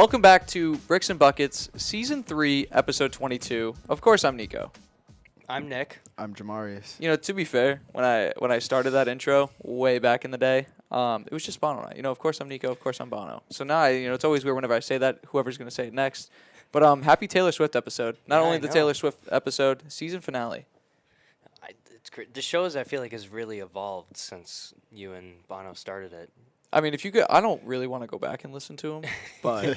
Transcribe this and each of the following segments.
Welcome back to Bricks and Buckets, Season 3, Episode 22. Of course, I'm Nico. I'm Nick. I'm Jamarius. You know, to be fair, when I started that intro way back in the day, it was just Bono and I. You know, of course I'm Nico, of course I'm Bono. So now, it's always weird whenever I say that, whoever's going to say it next. But happy Taylor Swift episode. Not only the Taylor Swift episode, season finale. It's great. The shows, I feel like, has really evolved since you and Bono started it. I mean, I don't really want to go back and listen to them, but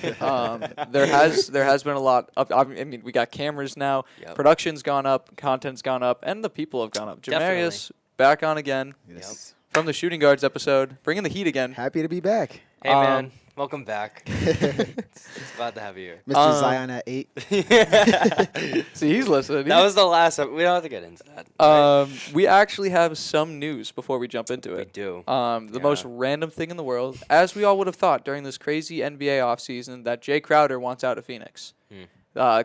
there has been a lot of. I mean, we got cameras now. Yep. Production's gone up, content's gone up, and the people have gone up. Jamarius back on again. Yes. From the Shooting Guards episode, bringing the heat again. Happy to be back. Hey man, welcome back. It's glad to have you here. Mr. Zion at 8. See, he's listening. That was the last. We don't have to get into that. Right? We actually have some news before we jump into it. We do. The most random thing in the world, as we all would have thought during this crazy NBA offseason, that Jay Crowder wants out of Phoenix.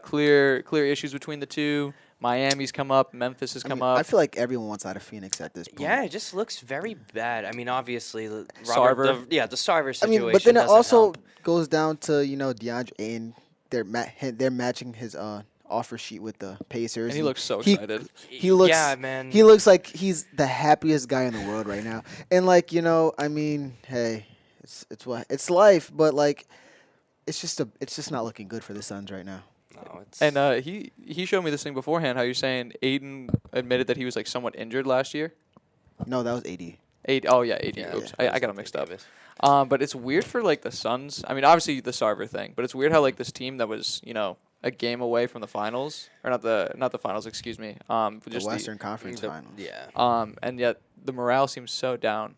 Clear issues between the two. Miami's come up. Memphis has come up. I feel like everyone wants out of Phoenix at this point. Yeah, it just looks very bad. I mean, obviously, the Sarver situation. But then it also help. goes down to DeAndre Ayton. They're matching his offer sheet with the Pacers. And he looks so excited. He looks. Yeah, man. He looks like he's the happiest guy in the world right now. And I mean, hey, it's life, but it's just not looking good for the Suns right now. No, it's And he showed me this thing beforehand. How you're saying Aiden admitted that he was somewhat injured last year. No, that was AD. Oh yeah, AD. Yeah, Oops, yeah. I got him mixed up. But it's weird for the Suns. I mean, obviously the Sarver thing, but it's weird how this team that was a game away from the finals, or not the finals, excuse me. The Western Conference Finals. Yeah. And yet the morale seems so down.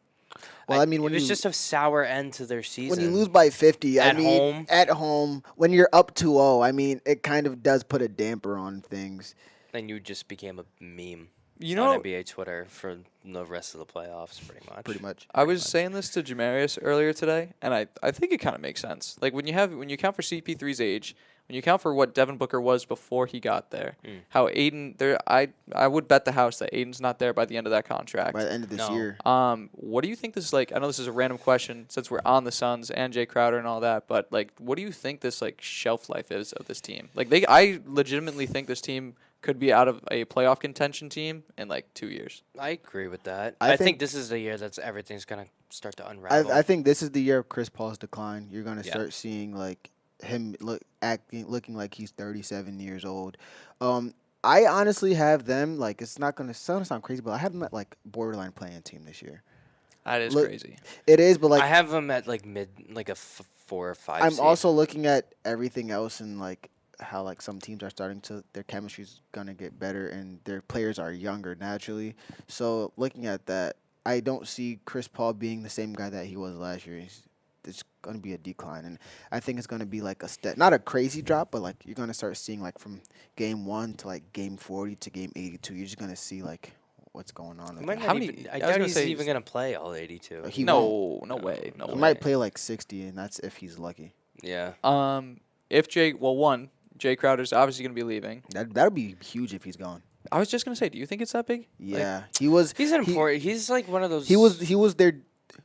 Well, I mean, it was just a sour end to their season. When you lose by 50, at home, when you're up 2-0, I mean, it kind of does put a damper on things. then you just became a meme. You know, on NBA Twitter for the rest of the playoffs, pretty much. I was saying this to Jamarius earlier today, and I think it kind of makes sense. When you account for CP3's age, when you account for what Devin Booker was before he got there, how Aiden there, I would bet the house that Aiden's not there by the end of that contract. By the end of this year. What do you think this is like? I know this is a random question since we're on the Suns and Jay Crowder and all that, but what do you think this shelf life is of this team? I legitimately think this team could be out of a playoff contention team in 2 years. I agree with that. I I think think this is the year that's everything's gonna start to unravel. I think this is the year of Chris Paul's decline. You're going to start seeing him looking like he's 37 years old. I honestly have them it's not going to sound crazy, but I have them at borderline playing team this year. That is crazy. It is, but I have them at mid, a 4 or 5. I'm seed. also looking at everything else and how some teams are starting to their chemistry's gonna get better and their players are younger naturally. So looking at that, I don't see Chris Paul being the same guy that he was last year. It's gonna be a decline, and I think it's gonna be a step, not a crazy drop, but you're gonna start seeing from game 1 to game 40 to game 82. You're just gonna see what's going on. He might How not many- even, I I was doubt gonna he's say even gonna play all 82. He No won't. way. He might play 60, and that's if he's lucky. Yeah. If Jay Crowder's obviously going to be leaving. That'll be huge if he's gone. I was just going to say, do you think it's that big? Yeah, he was. He's important. He's one of those. He was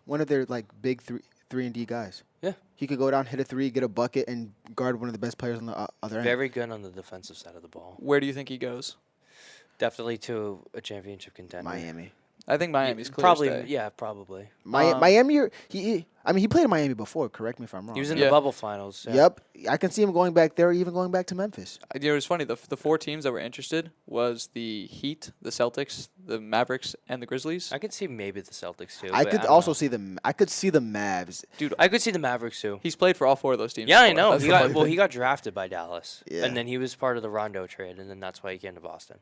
one of their big 3-and-D guys. Yeah. He could go down, hit a 3, get a bucket, and guard one of the best players on the other end. very good on the defensive side of the ball. Where do you think he goes? Definitely to a championship contender. Miami. I think Miami's clear probably. to stay. Yeah, probably. Miami. He played in Miami before. Correct me if I'm wrong. He was in the bubble finals. Yeah. Yep, I can see him going back there, even going back to Memphis. It was funny. The 4 teams that were interested was the Heat, the Celtics, the Mavericks, and the Grizzlies. I could see maybe the Celtics too. I but could don't also know. see the. I could see the Mavs. Dude, I could see the Mavericks too. he's played for all 4 of those teams. Yeah, I before. know. That's the funny thing. He got drafted by Dallas, Yeah. and then he was part of the Rondo trade, and then that's why he came to Boston.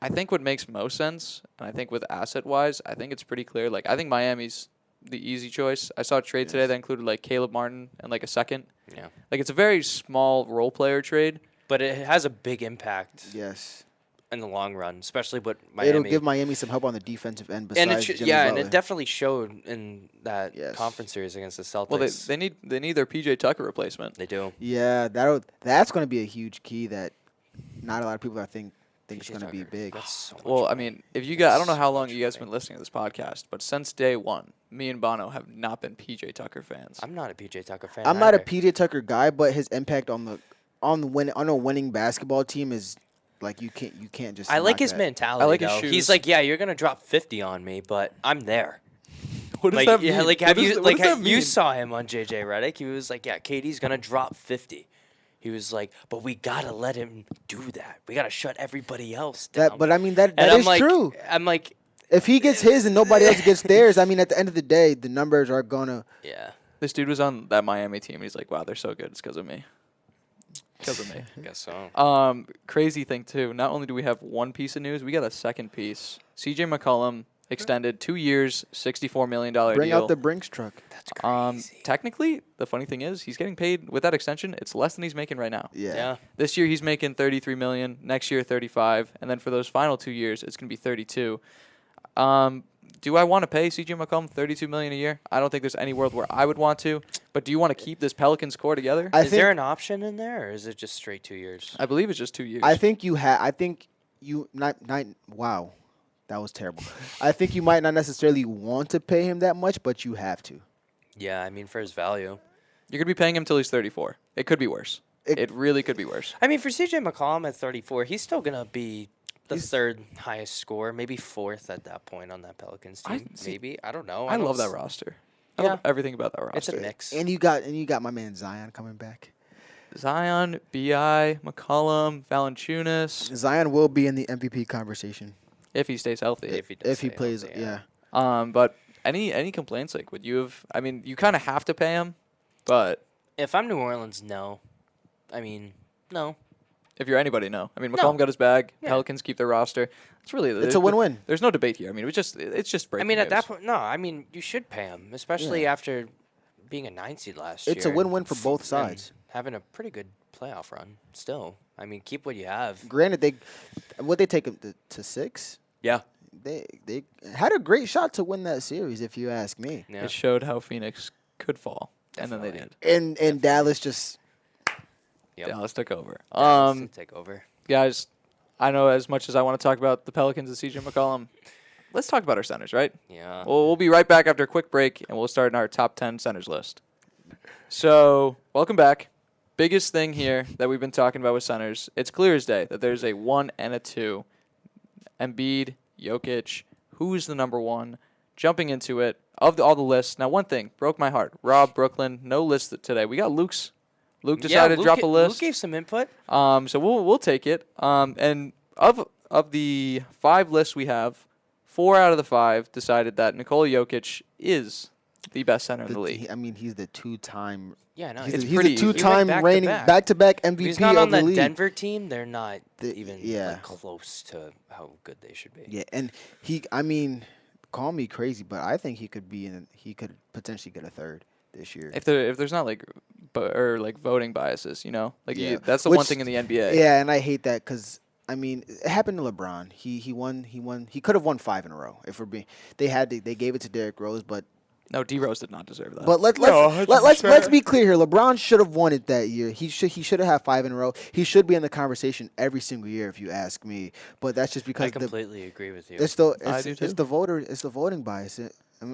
I think what makes most sense, and I think with asset-wise, I think it's pretty clear. I think Miami's the easy choice. I saw a trade today that included Caleb Martin and a second. Yeah. It's a very small role player trade. But it has a big impact Yes. in the long run, especially with Miami. It'll give Miami some help on the defensive end. Besides and Jimmy and Butler. it definitely showed in that Yes. conference series against the Celtics. Well, they need their PJ Tucker replacement. They do. Yeah, that's going to be a huge key that not a lot of people think it's PJ going to be Tucker, big. That's so much Well, I money. mean, if you got, I don't know That's how so long much you guys have money. been listening to this podcast, but since day one, me and Bono have not been PJ Tucker fans. I'm not a PJ Tucker fan. I'm not a either. PJ Tucker guy, but his impact on a winning basketball team is like you can't just. I like knock his that. mentality. I like his though. shoes. He's like, yeah, you're gonna drop 50 on me, but I'm there. What does Like, that yeah, mean? like What have does- you what like does that have, you mean? saw him on JJ Redick? He was like, yeah, KD's gonna drop 50. He was like, but we gotta let him do that. We gotta shut everybody else down. But I mean that and is I'm like, true. I'm like, If he gets his and nobody else gets theirs, I mean, at the end of the day, the numbers are gonna. yeah, This dude was on that Miami team. He's like, wow, they're so good. It's because of me. Because of me. I guess so. Crazy thing too. Not only do we have one piece of news, we got a second piece. CJ McCollum extended 2 years, $64 million Bring deal. out the Brinks truck. That's crazy. Technically, the funny thing is, he's getting paid with that extension. It's less than he's making right now. Yeah. This year he's making $33 million. Next year 35, and then for those final 2 years it's gonna be 32. Do I want to pay CJ McCollum $32 million a year? I don't think there's any world where I would want to. But do you want to keep this Pelicans core together? I Is there an option in there, or is it just straight 2 years? I believe it's just 2 years. I think you have. I think you not. Wow, that was terrible. I think you might not necessarily want to pay him that much, but you have to. Yeah, I mean for his value. You're gonna be paying him till he's 34. It could be worse. It really could be worse. I mean for CJ McCollum at 34, he's still gonna be the He's- third highest score, maybe fourth at that point on that Pelicans I team. see- Maybe I don't know. I don't love that s- roster. I love Yeah. everything about that roster. It's a mix. And you got my man Zion coming back. Zion, Bi, McCollum, Valanciunas, Zion will be in the MVP conversation if he stays healthy. If he does if he stay plays. healthy, Yeah. But any complaints? Like, would you have? I mean, you kind of have to pay him, but If I'm New Orleans, no. I mean, no. if you're anybody, no. I mean, No. McCollum got his bag. Yeah. Pelicans keep their roster. It's really It's a win-win. There's no debate here. I mean, it's just I breaking mean, at that news. point, no. I mean, you should pay him, especially Yeah. after being a 9 seed last year. It's a win-win for both and sides. having a pretty good playoff run still. I mean, keep what you have. Granted, they take him to 6. Yeah, They had a great shot to win that series, if you ask me. Yeah. it showed how Phoenix could fall, and then they did. Definitely. And Dallas just Yep. Dallas took over. Dallas to take over. Guys, I know as much as I want to talk about the Pelicans and CJ McCollum, let's talk about our centers, right? Yeah. We'll be right back after a quick break, and we'll start in our top 10 centers list. So, welcome back. Biggest thing here that we've been talking about with centers, it's clear as day that there's a 1 and a 2. Embiid, Jokic, who's the number 1? Jumping into it, of all the lists. Now, one thing broke my heart. Rob, Brooklyn, no list today. We got Luke's. Luke decided to drop a list. Luke gave some input. So we'll take it. And of the 5 lists we have, 4 out of the 5 decided that Nikola Jokic is the best center in the league. I mean, he's the two-time. Yeah, no, He's, it's he's pretty the easy. two-time He went reigning back-to-back. back-to-back MVP If he's not of on the the league. Denver team, they're not even yeah. like, close to how good they should be. Yeah, and I mean, call me crazy, but I think he could potentially get a third this year. If there's not like voting biases, like Yeah. that's the one Which- thing in the NBA. Yeah, and I hate that because I mean, it happened to LeBron. He won. He could have won 5 in a row. If we're being, they gave it to Derrick Rose, but No, D Rose did not deserve that. But let's be clear here. LeBron should have won it that year. He should have had 5 in a row. He should be in the conversation every single year, if you ask me. But that's just because I completely agree with you. it's I do too. the voting bias.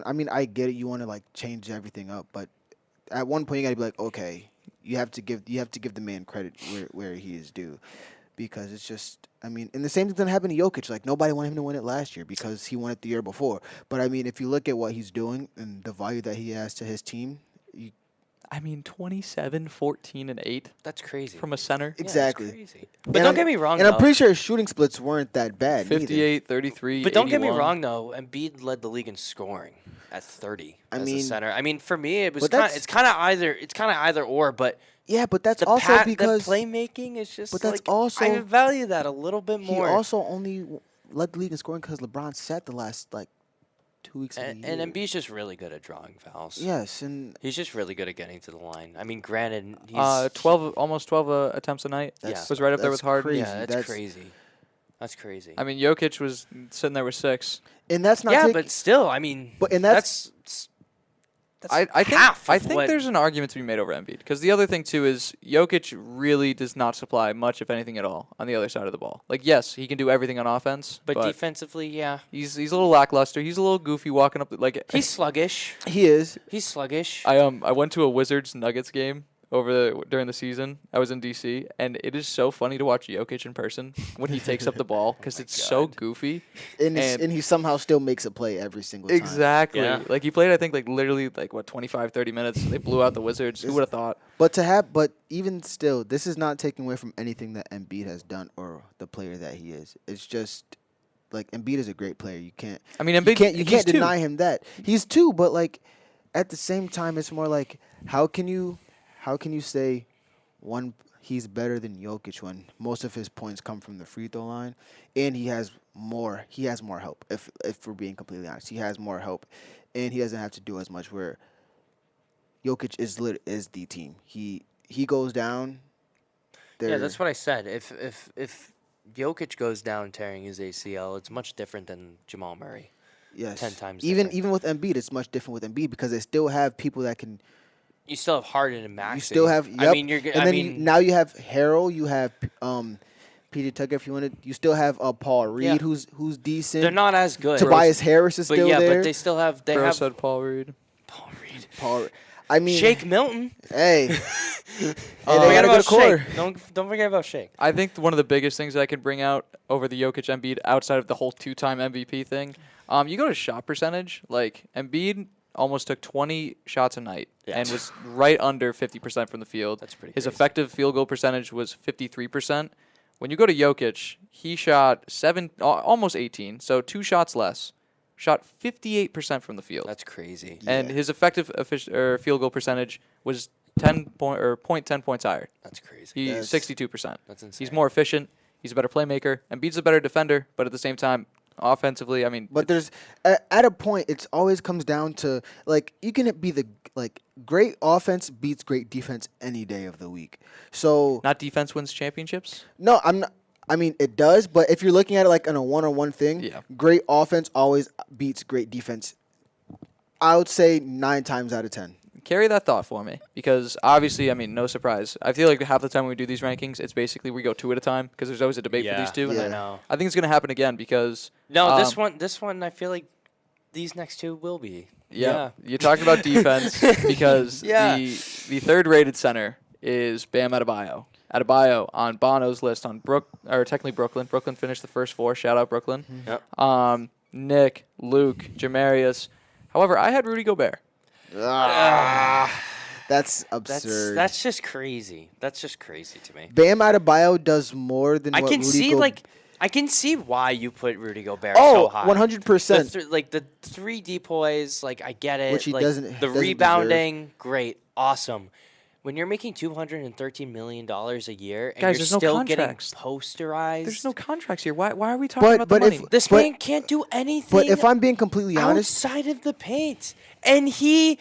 I mean, I get it. You want to like change everything up, but at one point you got to be like, okay, you have to give the man credit where he is due. Because it's just, I mean, and the same thing that happened to Jokic. Like, nobody wanted him to win it last year because he won it the year before. But, I mean, if you look at what he's doing and the value that he has to his team, 27, 14, and 8 That's crazy. from a center. Yeah, that's exactly. crazy. But don't get me wrong, And though. I'm pretty sure his shooting splits weren't that bad. 58, 33, But don't get me 81. wrong, though. Embiid led the league in scoring at 30 I as mean- a center. I mean, for me, it was But kind. that's- It's kind of either or. But Yeah, but that's the also because the playmaking is just. but that's like, also- I value that a little bit he more. also only led the league in scoring because LeBron sat the last, 2 weeks of and the year. Embiid's just really good at drawing fouls. Yes, and He's just really good at getting to the line. I mean, granted, he's almost 12 attempts a night. that's Was right up there that's with Harden. crazy. Yeah, that's crazy. That's crazy. I mean, Jokic was sitting there with 6. And that's not yeah, taking- but still, I mean, But- and that's- I think half I of think what- there's an argument to be made over Embiid because the other thing too is Jokic really does not supply much, if anything at all, on the other side of the ball. Like yes, he can do everything on offense, But defensively, yeah. he's a little lackluster. He's a little goofy walking up like He's sluggish. He is. He's sluggish. I went to a Wizards Nuggets game during the season. I was in DC, and it is so funny to watch Jokic in person when he takes up the ball because it's so goofy. And he somehow still makes a play every single time. Exactly. Yeah. Like he played, I think, like literally like 25, 30 minutes. They blew out the Wizards. Who would have thought? But even still, this is not taking away from anything that Embiid has done or the player that he is. It's just like Embiid is a great player. You can't. I mean, Embiid. You can't deny him that he's two. But like at the same time, it's more like how can you say he's better than Jokic when most of his points come from the free throw line, and he has more help. If we're being completely honest, he has more help, and he doesn't have to do as much. Where Jokic is the team. He goes down. Yeah, that's what I said. If Jokic goes down tearing his ACL, it's much different than Jamal Murray. Yes. 10 times Even different. even with Embiid, it's much different with Embiid because they still have people that can. You still have Harden and Maxey. You still have. Yep. I mean, you're. And then now you have Harrell. You have PJ Tucker. If you wanted, you still have Paul Reed, Yeah. who's decent. they're not as good. Tobias Harris is but still yeah, there. but they still have. They Bro have said Paul Reed. Paul Reed. Paul. I mean, Shake Milton. Hey. Don't they forget got a about good core. Shake. Don't forget about Shake. I think one of the biggest things that I could bring out over the Jokic Embiid outside of the whole two-time MVP thing, you go to shot percentage. Like Embiid almost took 20 shots a night Yeah. and was right under 50% from the field. That's pretty His crazy. effective field goal percentage was 53%. When you go to Jokic, he shot almost 18, so 2 shots less. Shot 58% from the field. That's crazy. And his effective field goal percentage was 10 points higher. That's crazy. He's 62%. That's insane. He's more efficient. He's a better playmaker. Embiid's a better defender, but at the same time, offensively, I mean, But there's at a point, it always comes down to like you can be great offense beats great defense any day of the week. So not defense wins championships. no, I'm not. I mean, it does, but if you're looking at it like on a one-on-one thing, Yeah. great offense always beats great defense. I would say 9 times out of 10. Carry that thought for me, because obviously, I mean, no surprise. I feel like half the time when we do these rankings, it's basically we go 2 at a time because there's always a debate for these two. Yeah. I know. I think it's going to happen again because No, this one, I feel like these next two will be. yeah, you talked about defense because Yeah. the third rated center is Bam Adebayo. Adebayo on Bono's list on technically Brooklyn. Brooklyn finished the first 4. Shout out Brooklyn. Yep. Nick, Luke, Jamarius. However, I had Rudy Gobert. That's absurd. That's just crazy. That's just crazy to me. Bam Adebayo does more than I what can Rudy see Gobert. I can see why you put Rudy Gobert so high. 100%. The 3 depoys, like I get it. Which he like, doesn't The deserve. rebounding, great, awesome. When you're making $213 million a year and Guys, you're there's no still contracts. getting posterized, There's no contracts here. Why are we talking But- about the but money? if- this but- man can't do anything. But if I'm being completely honest, outside of the paint, and he's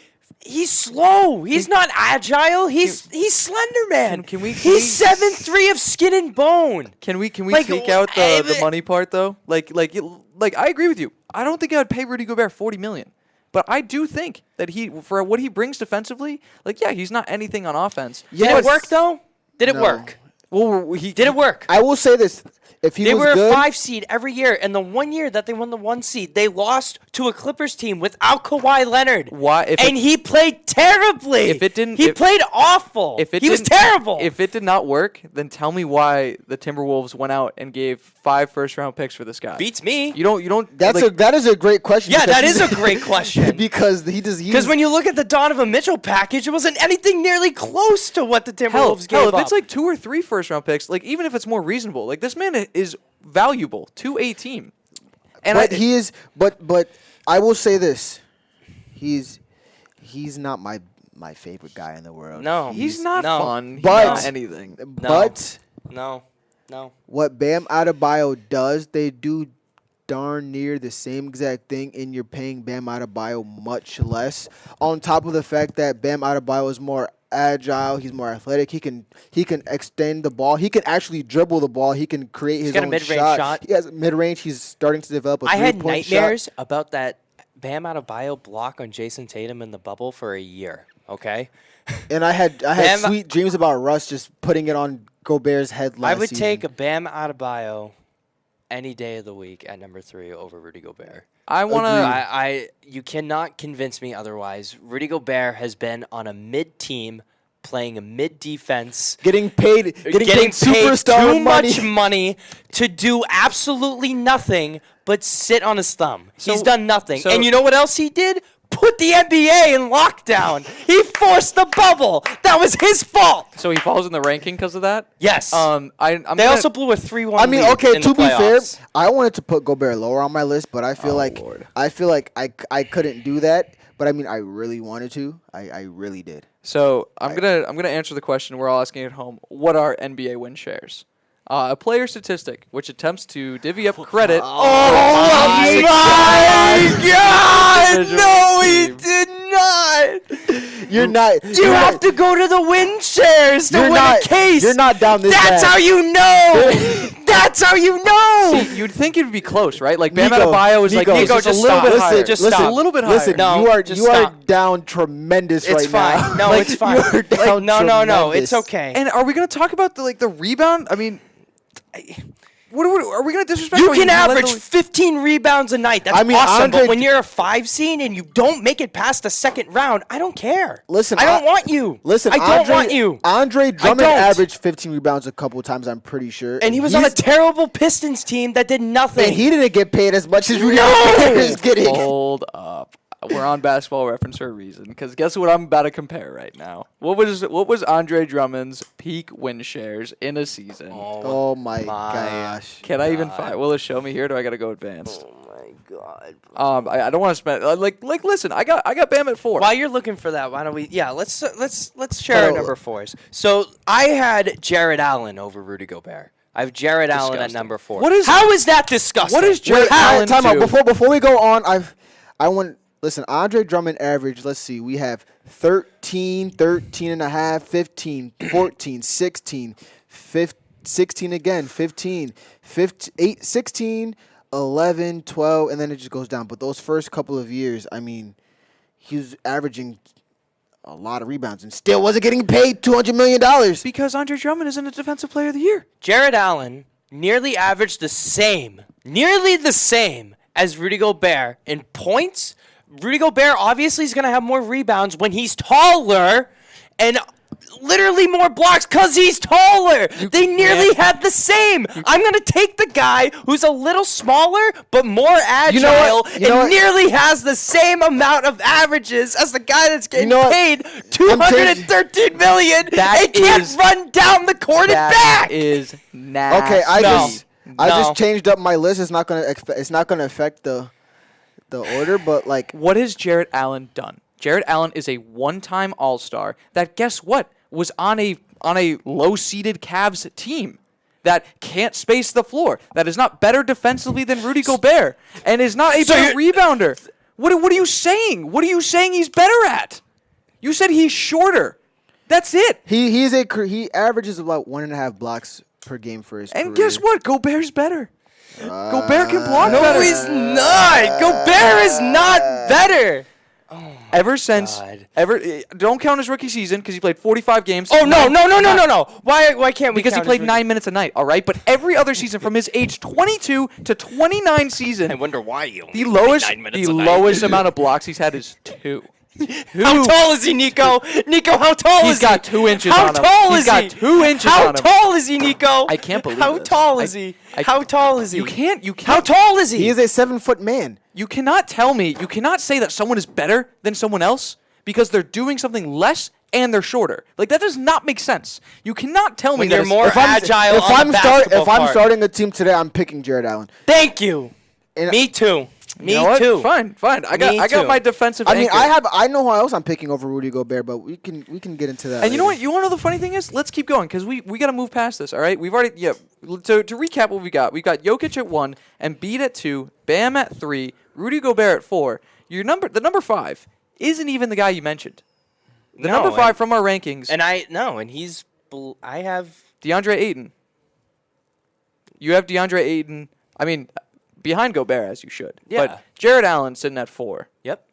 slow. He's not agile. He's Slender Man. Can we- He's 7'3" of skin and bone. Can we Like, take out the money part though? Like I agree with you. I don't think I would pay Rudy Gobert $40 million. But I do think that for what he brings defensively, he's not anything on offense. Did it work though? Did it No. work? Well, Did it work? I will say this: if he They was were good, a 5 seed every year, and the one year that they won the 1 seed, they lost to a Clippers team without Kawhi Leonard. Why? And he played terribly. If it didn't- he if- played awful. He was terrible. If it did not work, then tell me why the Timberwolves went out and gave 5 first-round picks for this guy. Beats me. You don't. that is a great question. Yeah, because that is he's- a great question. because he does. Because when you look at the Donovan Mitchell package, it wasn't anything nearly close to what the Timberwolves gave if up. it's like 2 or 3 first-round picks, even if it's more reasonable, this man is valuable to a team. And but he is. But I will say this: he's not my favorite guy in the world. No. he's not no. fun. He's But- not anything. But no. what Bam Adebayo does, they do darn near the same exact thing, and you're paying Bam Adebayo much less. On top of the fact that Bam Adebayo is more agile, he's more athletic. He can extend the ball. He can actually dribble the ball. He can create his got a own mid-range shot. He has mid range. He's starting to develop a I had three-point nightmares shot. about that Bam Adebayo block on Jason Tatum in the bubble for a year. Okay. And I had Bam- sweet dreams about Russ just putting it on Gobert's head last I would season. take a Bam Adebayo any day of the week at number 3 over Rudy Gobert. I want to. You cannot convince me otherwise. Rudy Gobert has been on a mid team, playing a mid defense, getting paid superstar too money. much money to do absolutely nothing but sit on his thumb. He's done nothing. And you know what else he did? Put the NBA in lockdown. He forced the bubble. That was his fault. So he falls in the ranking because of that? Yes. They also blew a 3-1 I mean, lead okay, in to the be fair, playoffs. I wanted to put Gobert lower on my list, but I feel Lord. I couldn't do that. But I mean, I really wanted to. I really did. So I'm gonna answer the question we're all asking at home. What are NBA win shares? A player statistic which attempts to divvy up credit. Oh my God! No, he did not. You're not. You have to go to the win shares to win a case. You're not down this That's bad. how you know. That's how you know. See, you'd think it would be close, right? Like Bam Nico, Adebayo is like, Nico, okay, Nico, just a just little stop. bit higher. Just Listen, stop. a little bit Listen, higher. No, you are just you are stop. down tremendous It's right fine. now. No, Like, it's fine. you are down No. It's tremendous. okay. And are we gonna talk about the rebound? I mean, what are we gonna disrespect? You how can led average the- 15 rebounds a night. That's I mean, awesome. Andre- But when you're a 5 seed and you don't make it past the second round, I don't care. Listen, I don't want you. Listen, I don't want you. Andre Drummond don't. averaged 15 rebounds a couple of times, I'm pretty sure. And he was on a terrible Pistons team that did nothing. And he didn't get paid as much as Rudy No! Gobert is getting. Hold up. We're on Basketball Reference for a reason. Because guess what I'm about to compare right now? What was Andre Drummond's peak win shares in a season? Oh my gosh. Can I even find? Will it show me here? Or do I gotta go advanced? Oh my God. I don't want to spend like. Listen, I got Bam at 4. While you're looking for that, why don't we? Yeah, let's share our number 4s. So I had Jared Allen over Rudy Gobert. I have Jared Allen at number 4. How is that disgusting? What is Jared Allen Time out. do? Before we go on, I want. Listen, Andre Drummond average, let's see, we have 13, 13 and a half, 15, 14, 16, 16 again, 15, 8, 16, 11, 12, and then it just goes down. But those first couple of years, I mean, he was averaging a lot of rebounds and still wasn't getting paid $200 million. Because Andre Drummond isn't a Defensive Player of the Year. Jared Allen nearly averaged the same as Rudy Gobert in points. Rudy Gobert obviously is going to have more rebounds when he's taller and literally more blocks because he's taller. They nearly had the same. I'm going to take the guy who's a little smaller but more agile and nearly has the same amount of averages as the guy that's getting paid $213 million and can't run down the court and back. That is nasty. Okay, I just changed up my list. It's not gonna affect the order, but like, what has Jared Allen done? Jared Allen is a one-time All-Star that, guess what, was on a low-seeded Cavs team that can't space the floor, that is not better defensively than Rudy Gobert, and is not a better rebounder. What are you saying? What are you saying he's better at? You said he's shorter. That's it. He averages about 1.5 blocks per game for his career. And guess what? Gobert's better. Gobert can block No, better. he's not. Gobert is not better. Ever since, don't count his rookie season because he played 45 games. Oh, no. Why can't we Because he count played his 9 minutes a night, all right? But every other season from his age 22 to 29 season, I wonder why you the lowest amount of blocks he's had is 2. How tall is he, Nico? Nico, how tall is he? He's got 2 inches How on him. tall He's is got he? 2 inches How on him. tall is he, Nico? I can't believe How this. tall is he? How tall is he? You can't. How tall is he? He is a 7-foot man. You cannot tell me. You cannot say that someone is better than someone else because they're doing something less and they're shorter. Like, that does not make sense. You cannot tell me When that you're more agile If on I'm the basketball if I'm court. starting a team today, I'm picking Jared Allen. Thank you. And Me too. Me You know what? too. Fine. I Me got too. my defensive. I mean, anchor. I know who else I'm picking over Rudy Gobert, but we can get into that. And you know later. what? You want to know the funny thing is? Let's keep going because we got to move past this. All right, we've already To recap what we got Jokic at 1, Embiid at 2, Bam at 3, Rudy Gobert at 4. The number 5 isn't even the guy you mentioned. The number 5 from our rankings. I have DeAndre Ayton. You have DeAndre Ayton. I mean, behind Gobert, as you should. Yeah. But Jared Allen sitting at 4. Yep.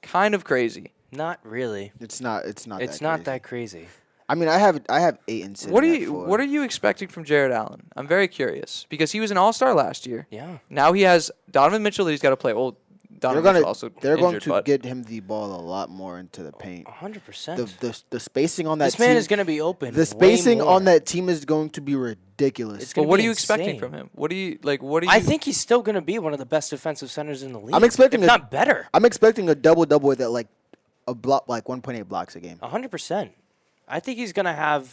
Kind of crazy. Not really. It's not. It's not. It's that not crazy. that crazy. I mean, I have Ayton sitting What are at you 4. What are you expecting from Jared Allen? I'm very curious because he was an All-Star last year. Yeah. Now he has Donovan Mitchell that he's got to play. Well, Donovan Mitchell also They're going injured, to but get him the ball a lot more into the paint. 100%. The spacing on that This team. man is going to be open. The spacing on that team is going to be ridiculous. It's But gonna what be are you expecting insane. from him? What do you like? What do you? I think he's still going to be one of the best defensive centers in the league. I'm expecting if not better. I'm expecting a double with it, like a block, like 1.8 blocks a game. 100%. I think he's going to have.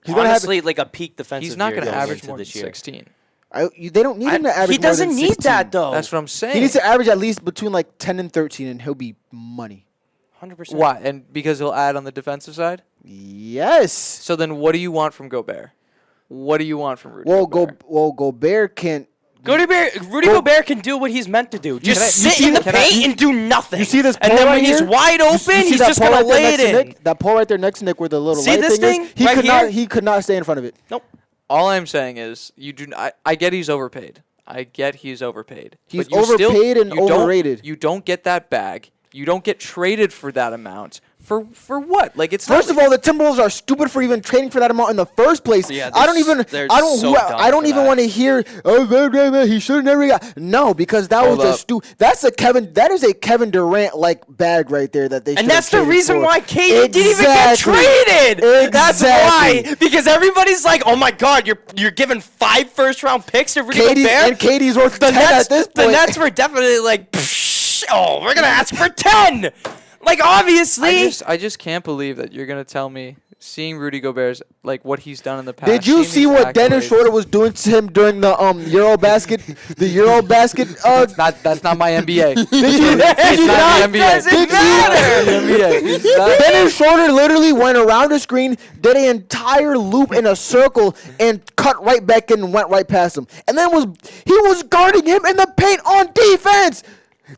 He's gonna have- honestly, like a peak defensive. he's not going to average into more than this year. 16. They don't need him to average. He doesn't more than need 16. that though. That's what I'm saying. He needs to average at least between like 10 and 13, and he'll be money. 100%. Why? And because he'll add on the defensive side. Yes. So then, what do you want from Gobert? What do you want from Rudy Gobert? Gobert can't. Rudy Gobert can do what he's meant to do. Just sit in the paint and do nothing. You see this and pole then right when he's here? wide You open, see he's that just pole going to right there lay it next to in. Nick? That pole right there next to Nick, where the little See light this thing is. thing right here? He could not stay in front of it. Nope. All I'm saying is, you do. I get he's overpaid. I get he's overpaid. He's But you still- overpaid and you don't- overrated. You don't get that bag. You don't get traded for that amount. For what? Like it's First of all, the Timberwolves are stupid for even trading for that amount in the first place. Yeah, I don't even. they're I don't. so who- dumb I don't for even that. want to hear. Oh, he should have never got. No, because that Hold was up. just stupid. That's a Kevin. That is a Kevin Durant like bag right there that they. And should've that's the traded reason for. why KD didn't even get Exactly. traded. That's Exactly. why. Because everybody's like, "Oh my God, you're giving 5 first-round picks to Rudy KD Gobert." and KD's worth the 10 Nets, at this the point. Nets were definitely like, "Oh, we're gonna ask for 10." Like obviously. I just can't believe that you're gonna tell me seeing Rudy Gobert's like what he's done in the past. Did you seeing see these what Dennis accolades- Schroeder was doing to him during the Eurobasket? The Eurobasket. That's not my NBA. Did you It's not the NBA. doesn't Did you- matter. The NBA. It's not- Dennis Schroeder literally went around the screen, did an entire loop in a circle, and cut right back in and went right past him. And then he was guarding him in the paint on defense.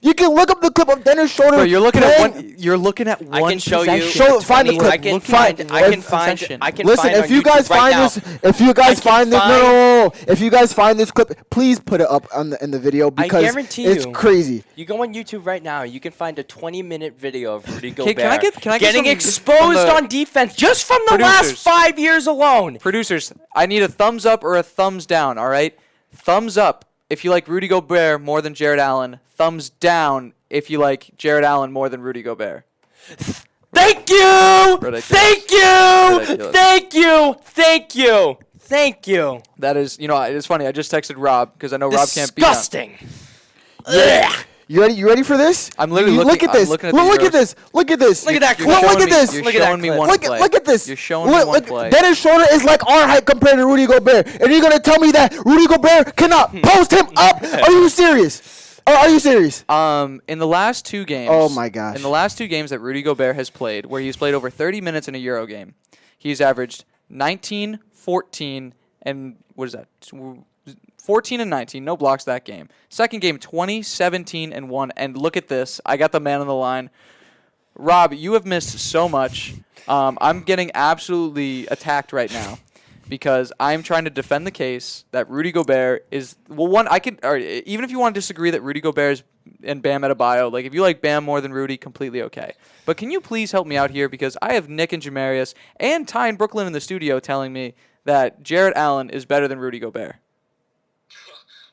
You can look up the clip of Dennis Schroeder. Bro, you're looking playing- at one. You're looking at one. I can show you. possession. Find the clip. I can Look, find. find- I can if- find. possession. I can Listen, find if on you guys YouTube right find now. this, if you guys I can find this, find- no, if you guys find this clip, please put it up in the video because guarantee it's you. crazy. You go on YouTube right now, you can find a 20-minute video of Rudy Okay, Gobert can I get getting some- exposed from the on defense just from the last producers? 5 years alone. Producers, I need a thumbs up or a thumbs down. All right, thumbs up if you like Rudy Gobert more than Jared Allen. Thumbs down if you like Jared Allen more than Rudy Gobert. Thank you! Ridiculous. Thank you! Ridiculous. Thank you! Thank you! Thank you! That is, it's funny. I just texted Rob because I know Rob can't be on. Disgusting! Ugh. You ready? You ready for this? I'm literally look looking- at this. I'm looking at Look, these look at girls. this. Look at this. Look at that You're clip. Look showing at me- this. You're Look at that showing me clip. one play. Look at this. You're showing me one play. Dennis Schroeder is like our height compared to Rudy Gobert, and you're gonna tell me that Rudy Gobert cannot post him up? Are you serious? Are you serious? In the last 2 games. Oh my gosh. In the last 2 games that Rudy Gobert has played, where he's played over 30 minutes in a Euro game, he's averaged 19, 14, and what is that? 14 and 19, no blocks that game. Second game, 20, 17, and 1. And look at this. I got the man on the line. Rob, you have missed so much. I'm getting absolutely attacked right now because I'm trying to defend the case that Rudy Gobert is even if you want to disagree that Rudy Gobert is and Bam Adebayo, like if you like Bam more than Rudy, completely okay. But can you please help me out here because I have Nick and Jamarius and Ty and Brooklyn in the studio telling me that Jared Allen is better than Rudy Gobert.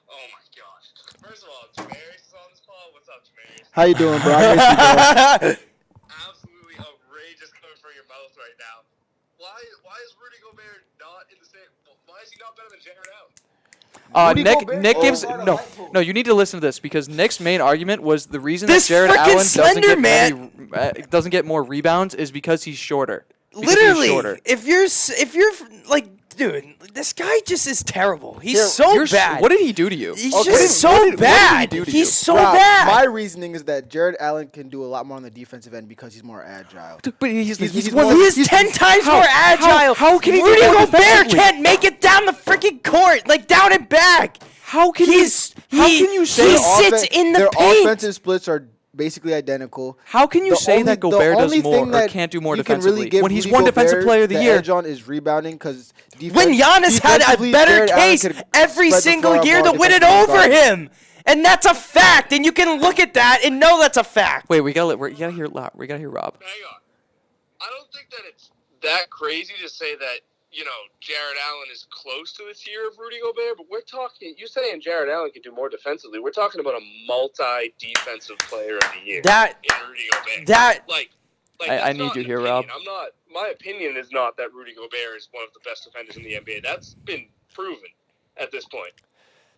Oh my gosh. First of all, Jamarius is on this call. What's up, Jamarius? How you doing, bro? I miss you, bro. Absolutely outrageous coming from your mouth right now. Why is Rudy Gobert not in the same? Why is he not better than Jared Allen? Rudy Gobert? Nick gives Oh. no. You need to listen to this because Nick's main argument was the reason This that Jared frickin' Allen slender man- doesn't get more rebounds is because he's shorter. Because he's Literally, shorter. if you're like, dude, this guy just is terrible. He's Here, so You're bad. What did he do to you? He's Okay, just so what did he bad. do to He's you? so Rob, bad. My reasoning is that Jared Allen can do a lot more on the defensive end because he's more agile. But he's more- He is 10 times more agile. how can he do Rudy more Gobert defensively? can't make it down the freaking court, like down and back. How can He's how can you say he sits in the their paint. offensive splits are basically identical. How can you The say only- that the Gobert does only more thing or that can't do more you can defensively really give when he's Rudy won Defensive Gobert Player of the Year? edge on is rebounding because When Giannis had a better case every single year to win it over him. And that's a fact, and you can look at that and know that's a fact. Wait, we gotta hear Rob. We gotta hear Rob. Hang on. I don't think that it's that crazy to say that, Jared Allen is close to the tier of Rudy Gobert, but we're talking, you saying Jared Allen can do more defensively. We're talking about a multi-defensive player of the year in Rudy Gobert. I need you here, Rob. My opinion is not that Rudy Gobert is one of the best defenders in the NBA. That's been proven at this point.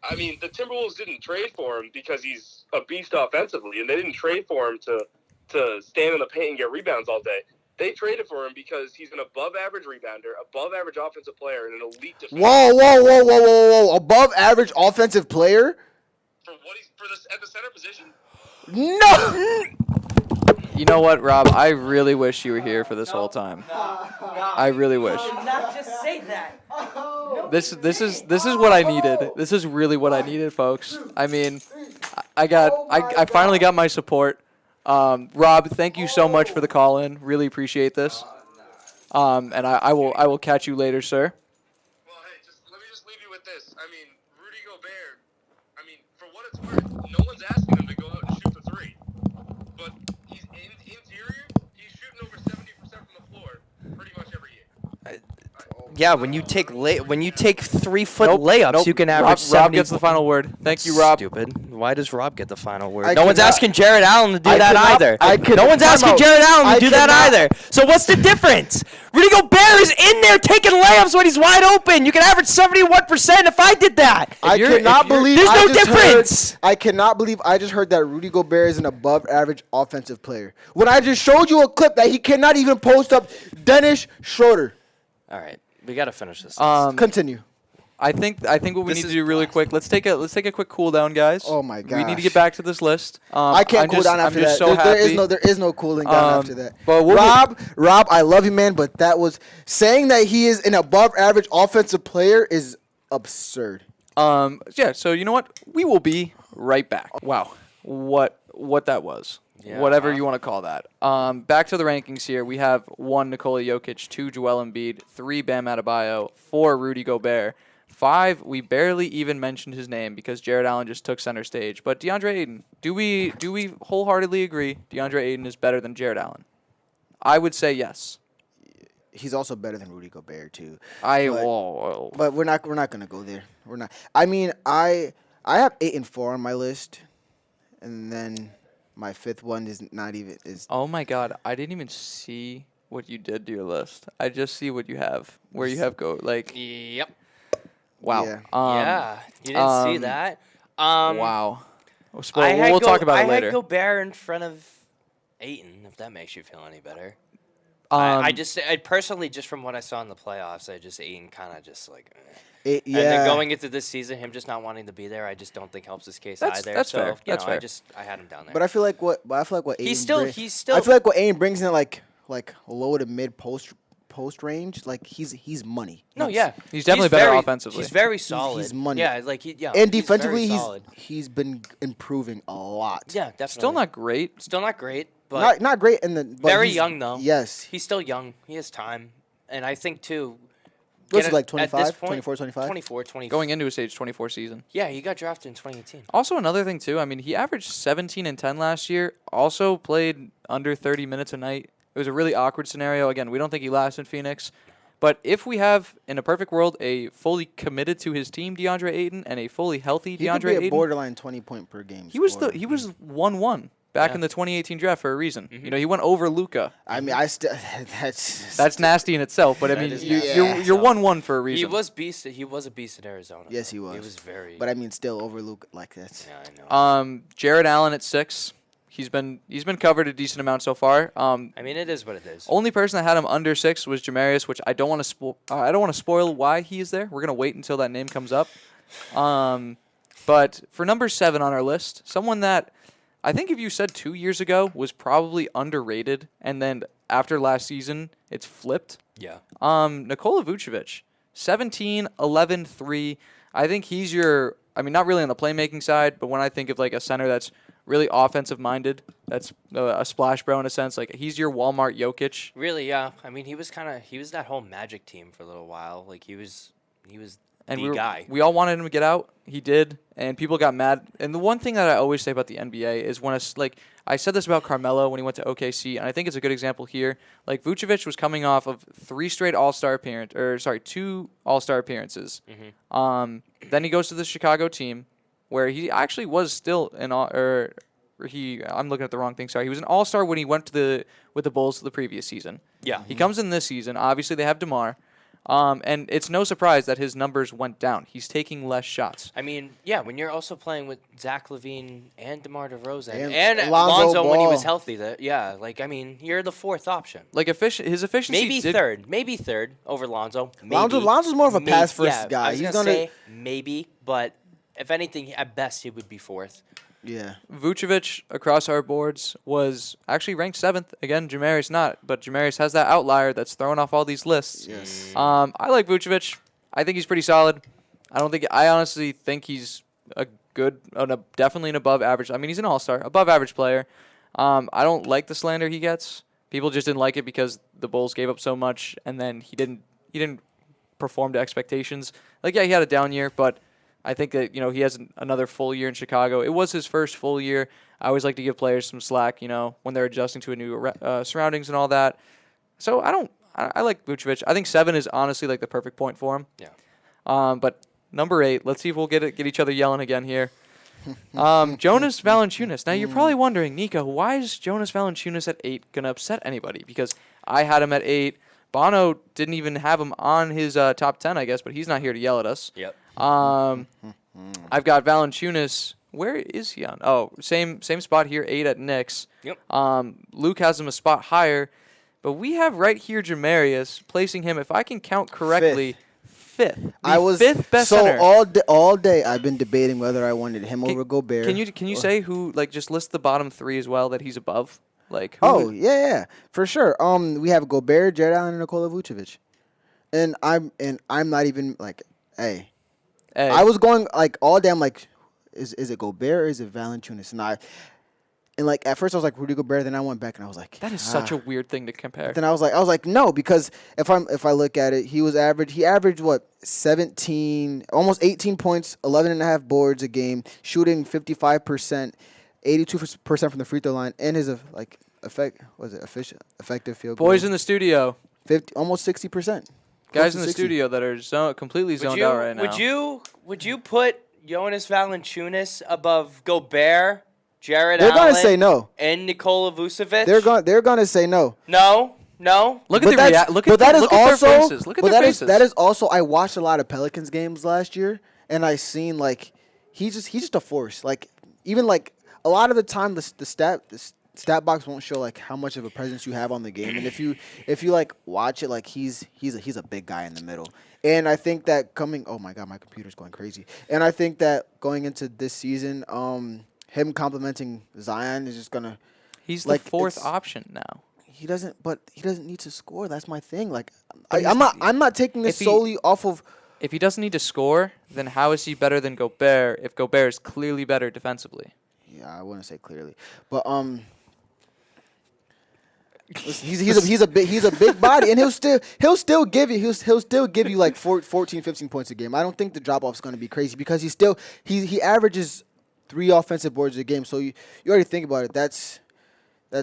I mean, the Timberwolves didn't trade for him because he's a beast offensively, and they didn't trade for him to stand in the paint and get rebounds all day. They traded for him because he's an above-average rebounder, above-average offensive player, and an elite defender. Whoa. Above average offensive player? At the center position? No! You know what, Rob? I really wish you were here for this whole time. I really wish. Not just say that. This is what I needed. This is really what I needed, folks. I mean, I finally got my support. Rob, thank you so much for the call in. Really appreciate this. And I will catch you later, sir. Well, hey, let me just leave you with this. I mean, Rudy Gobert, for what it's worth, no one's asking him to go out and shoot the three. But he's interior, he's shooting over 70% from the floor pretty much every year. Yeah, when you take 3-foot layups, you can average 70. Rob gets the final word. Thank you, Rob. Stupid. Why does Rob get the final word? I No one's cannot- asking Jared Allen to do I that cannot- either. I could- No one's time asking out. Jared Allen to I do that cannot- either. So what's the difference? Rudy Gobert is in there taking layups when he's wide open. You can average 71% if I did that. I you're- cannot if you're- believe There's I no just difference. Heard, I cannot believe I just heard that Rudy Gobert is an above average offensive player. When I just showed you a clip that he cannot even post up Dennis Schroeder. All right, we got to finish this. Continue. I think what we This need to is do really quick. Let's take a quick cool down, guys. Oh my We need to gosh. get back to this list. I can't cool down after I'm just that. so there happy. is no cooling down after that. but we'll- Rob, I love you, man, but that was saying that he is an above average offensive player is absurd. Yeah. So you know what? We will be right back. Wow. What that was. Yeah. Whatever you want to call that. Back to the rankings here. We have 1 Nikola Jokic, 2 Joel Embiid, 3 Bam Adebayo, 4 Rudy Gobert. 5, we barely even mentioned his name because Jared Allen just took center stage. But DeAndre Ayton, do we wholeheartedly agree DeAndre Ayton is better than Jared Allen? I would say yes. He's also better than Rudy Gobert too. But But we're not gonna go there. We're not. I mean, I have 8 and 4 on my list, and then my 5th one is not even is. oh my God, I didn't even see what you did to your list. I just see what you have, where you have Yep. wow. Yeah. Yeah. You didn't see that? Wow. We'll talk about it later. I had Gobert in front of Ayton, if that makes you feel any better. Um, I personally, just from what I saw in the playoffs, Ayton kind of just like. Yeah. And then going into this season, him just not wanting to be there, I just don't think helps his case either. That's so, fair. That's fair. I had him down there. But I feel like what Ayton he's still. I feel like what Ayton brings in like low to mid post range, like he's money. No, yeah, He's definitely better very, offensively. He's very solid. He's money. Yeah, And defensively, very solid. he's been improving a lot. Yeah, definitely. Still not great. Still not great, but Not great in the but very he's- young though. Yes. He's still young. He has time, and I think too. What's he like, at 25, this point, 24, 25? 24, 25. Going into his age 24 season. Yeah, he got drafted in 2018. Also, another thing, too, I mean, he averaged 17 and 10 last year, also played under 30 minutes a night. It was a really awkward scenario. Again, we don't think he lasts in Phoenix. But if we have, in a perfect world, a fully committed to his team DeAndre Ayton and a fully healthy He DeAndre could be a Ayton, borderline 20-point per game. he was scorer. 1-1 back in the 2018 draft for a reason. You know, he went over Luka. I mean, I still That's nasty in itself, but I mean, is you're 1-1 for a reason. He was beast. He was a beast at Arizona. Yes, he was. He was very. But I mean, still over Luke like that. Yeah, I know. Jared Allen at 6. He's been covered a decent amount so far. I mean, it is what it is. Only person that had him under 6 was Jamarius, which I don't want to spoil why he is there. We're gonna wait until that name comes up. But for number 7 on our list, someone that I think if you said 2 years ago was probably underrated, and then after last season it's flipped. Yeah. Nikola Vucevic, 17, 11, 3. I think he's your. I mean, not really on the playmaking side, but when I think of like a center that's really offensive minded. That's a splash bro in a sense. Like he's your Walmart Jokic. Really, yeah. I mean, he was that whole Magic team for a little while. Like he was And the guy. we all wanted him to get out. He did, and people got mad. And the one thing that I always say about the NBA is when I said this about Carmelo when he went to OKC, and I think it's a good example here. Like Vucevic was coming off of 2 All-Star appearances. Mm-hmm. Then he goes to the Chicago team, where he actually was still I'm looking at the wrong thing. Sorry, he was an All-Star when he went with the Bulls the previous season. Yeah. He comes in this season. Obviously, they have DeMar. And it's no surprise that his numbers went down. He's taking less shots. I mean, yeah, when you're also playing with Zach LaVine and DeMar DeRozan And Lonzo when he Ball. was healthy, you're the fourth option. Like his efficiency Maybe third over Lonzo. Maybe. Lonzo's more of a pass first guy. I was gonna say maybe, but if anything, at best he would be fourth. Yeah. Vucevic across our boards was actually ranked 7th. Again, Jamarius not, but Jamarius has that outlier that's throwing off all these lists. Yes. I like Vucevic. I think he's pretty solid. I honestly think he's definitely an above average. I mean, he's an all-star, above average player. I don't like the slander he gets. People just didn't like it because the Bulls gave up so much, and then he didn't perform to expectations. Like, yeah, he had a down year, but I think that, he has another full year in Chicago. It was his first full year. I always like to give players some slack, when they're adjusting to a new surroundings and all that. So I like Vucevic. I think 7 is honestly like the perfect point for him. Yeah. But number 8, let's see if we'll get each other yelling again here. Jonas Valanciunas. Now you're probably wondering, Nico, why is Jonas Valanciunas at 8 gonna upset anybody? Because I had him at 8. Bono didn't even have him on his top 10, I guess, but he's not here to yell at us. Yep. I've got Valanciunas. Where is he on? Oh, same spot here, 8 at Knicks. Yep. Luke has him a spot higher, but we have right here Jamarius placing him, if I can count correctly, 5th. I was 5th best so center. all day I've been debating whether I wanted him over Gobert. Can you say who, like, just list the bottom 3 as well that he's above? Like, who Oh yeah, for sure. We have Gobert, Jared Allen, and Nikola Vucevic, and I'm not even like, hey. I was going like all day. I'm like, is it Gobert or is it Valanciunas? And like at first I was like Rudy Gobert. Then I went back and I was like, that is such a weird thing to compare. Then I was like no, because if I look at it, he averaged what 17, almost 18 points, 11.5 boards a game, shooting 55%, 82% from the free throw line, and his effective field goal. Boys in the studio, almost 60%. guys in the studio that are completely zoned out right now. Would you put Jonas Valanciunas above Gobert, Jared They're Allen, gonna say no. and Nikola Vucevic? They're gonna say no. No. Look at their faces. Look at their faces. That is also. I watched a lot of Pelicans games last year, and I seen like he's just a force. Like even like a lot of the time the stat box won't show like how much of a presence you have on the game, and if you like watch it, like he's a big guy in the middle. And I think that oh my god, my computer's going crazy. And I think that going into this season, him complimenting Zion is just gonna. He's the 4th option now. He doesn't need to score. That's my thing. Like I'm not taking this solely off of. If he doesn't need to score, then how is he better than Gobert? If Gobert is clearly better defensively. Yeah, I wouldn't say clearly, but listen, he's a big body, and he'll still give you like 14, 15 points a game. I don't think the drop off is going to be crazy because he averages 3 offensive boards a game. So you already think about it. That's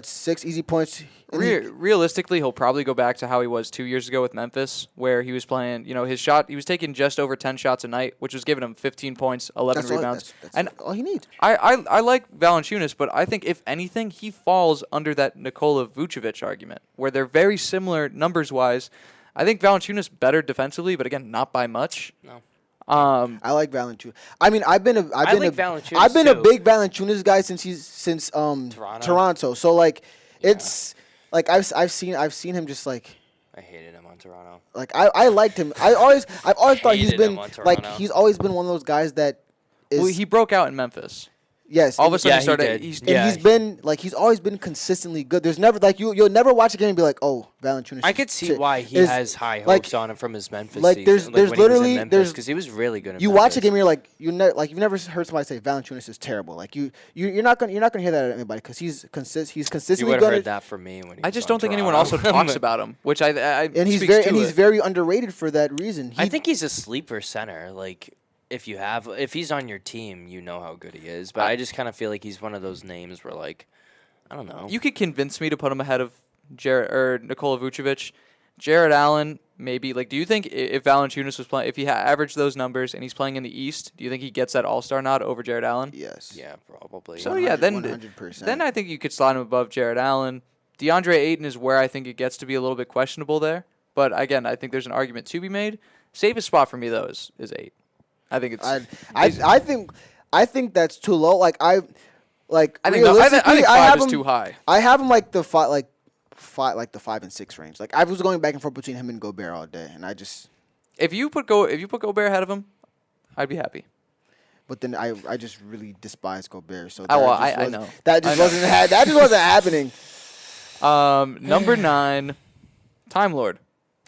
6 easy points. Realistically, he'll probably go back to how he was 2 years ago with Memphis, where he was playing, his shot, he was taking just over 10 shots a night, which was giving him 15 points, 11 rebounds. That's all he needs. I like Valanciunas, but I think, if anything, he falls under that Nikola Vucevic argument, where they're very similar numbers-wise. I think Valanciunas better defensively, but again, not by much. No. I like Valanciunas. I mean, I've been a big Valanciunas guy since Toronto. So like, it's like I've seen him just like. I hated him on Toronto. Like I liked him. I've always thought he's been like he's always been one of those guys that is. Well, he broke out in Memphis. Yes. All of a sudden, Yeah, he he started. did. He's, And Yeah. he's been like he's always been consistently good. There's never like you'll never watch a game and be like, oh, Valanciunas. I could see why he is- has high hopes like- on him from his Memphis like, season. there's Like when he was literally- in Memphis, there's- because he was really good. In You Memphis. watch a game and you're like you've never heard somebody say Valanciunas is terrible. Like you're not gonna hear that at anybody because he's You consistently would have good. heard that from me when he I was just on don't think anyone Toronto. also talks about him, which I and he's speaks to it. very underrated for that reason. I think he's a sleeper center. Like if he's on your team, you know how good he is. But I just kind of feel like he's one of those names where like I don't know. You could convince me to put him ahead of Jared or Nikola Vucevic. Jared Allen, maybe. Like, do you think if Valanciunas was playing, if he averaged those numbers and he's playing in the East, do you think he gets that All-Star nod over Jared Allen? Yes. Yeah, probably. So yeah, then 100%. then I think you could slide him above Jared Allen. DeAndre Ayton is where I think it gets to be a little bit questionable there. But again, I think there's an argument to be made. Safest spot for me though is 8. I think it's. I think that's too low. Like I think realistically, 5 have is him, too high. I have him like the 5 and 6 range. Like I was going back and forth between him and Gobert all day, and I just. If you put Gobert ahead of him, I'd be happy. But then I just really despise Gobert. So Oh, well, that just I know. that just I know. wasn't happening. Number 9, Time Lord,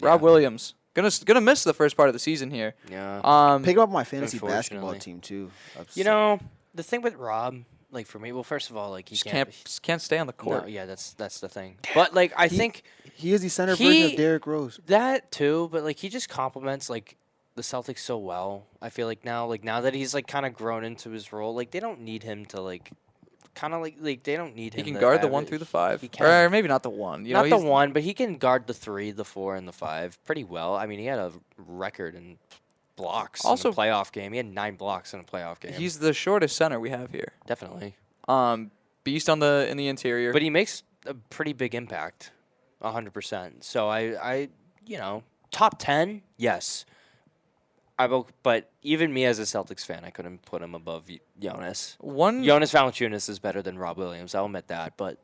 Rob Williams. Gonna miss the first part of the season here. Yeah. Pick him up on my fantasy basketball Unfortunately. team too. You know, the thing with Rob, like for me, well, first of all, like he Just can't. can't stay on the court. No, yeah, that's the thing. But like I think he is the center version of Derrick Rose. that too. But like he just complements like the Celtics so well. I feel like now that he's like kind of grown into his role, like they don't need him to like. Kind of like they don't need him. He can to guard the 1 average. through the 5, He can. or maybe not the 1. You Not know, the 1, but he can guard the 3, the 4, and the 5 pretty well. I mean, he had a record in blocks Also- in a playoff game. He had 9 blocks in a playoff game. He's the shortest center we have here. Definitely. Beast in the interior. But he makes a pretty big impact, 100%. So I top 10, yes. But even me as a Celtics fan, I couldn't put him above Jonas. Jonas Valanciunas is better than Rob Williams. I'll admit that, but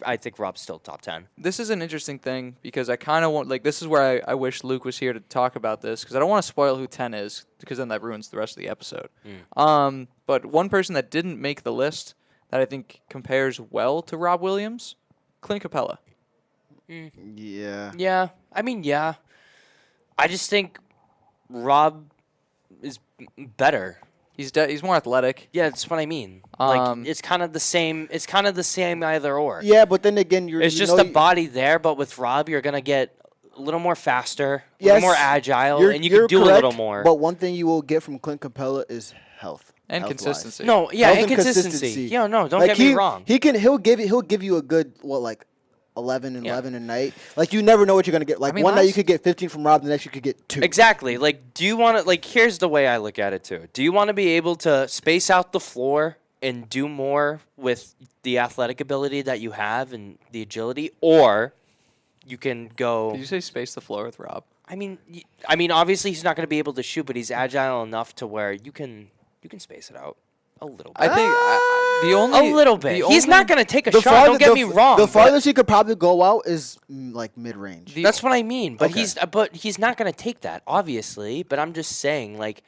I think Rob's still top 10. This is an interesting thing because I kind of want, like, this is where I wish Luke was here to talk about this because I don't want to spoil who 10 is because then that ruins the rest of the episode. But one person that didn't make the list that I think compares well to Rob Williams, Clint Capella. Yeah. Yeah, I mean, yeah. I just think Rob is better. He's more athletic. Yeah, that's what I mean. Like Um, it's kind of the same. It's kind of the same either or. Yeah, but then again, It's just the body there, but with Rob, you're gonna get a little more faster, a Yes, little more agile, you're- and you you're can do correct, a little more. But one thing you will get from Clint Capella is health And health-wise. consistency. No, yeah, Health and and consistency. Yeah, no, don't get he, me wrong. He'll give you a good 11 and 11 a night. Like you never know what you're gonna get. Like mean, one night you last- could get 15 from Rob, the next you could get 2. Exactly. Like, do you want to? Like, here's the way I look at it too. Do you want to be able to space out the floor and do more with the athletic ability that you have and the agility, or you can go? Did you say space the floor with Rob? I mean, obviously he's not going to be able to shoot, but he's agile enough to where you can space it out a little bit. I think the only A little bit. the He's only- not going to take a shot. Don't get me wrong. The but farthest he could probably go out is like mid range. that's what I mean. But Okay. he's not going to take that, obviously. But I'm just saying, like,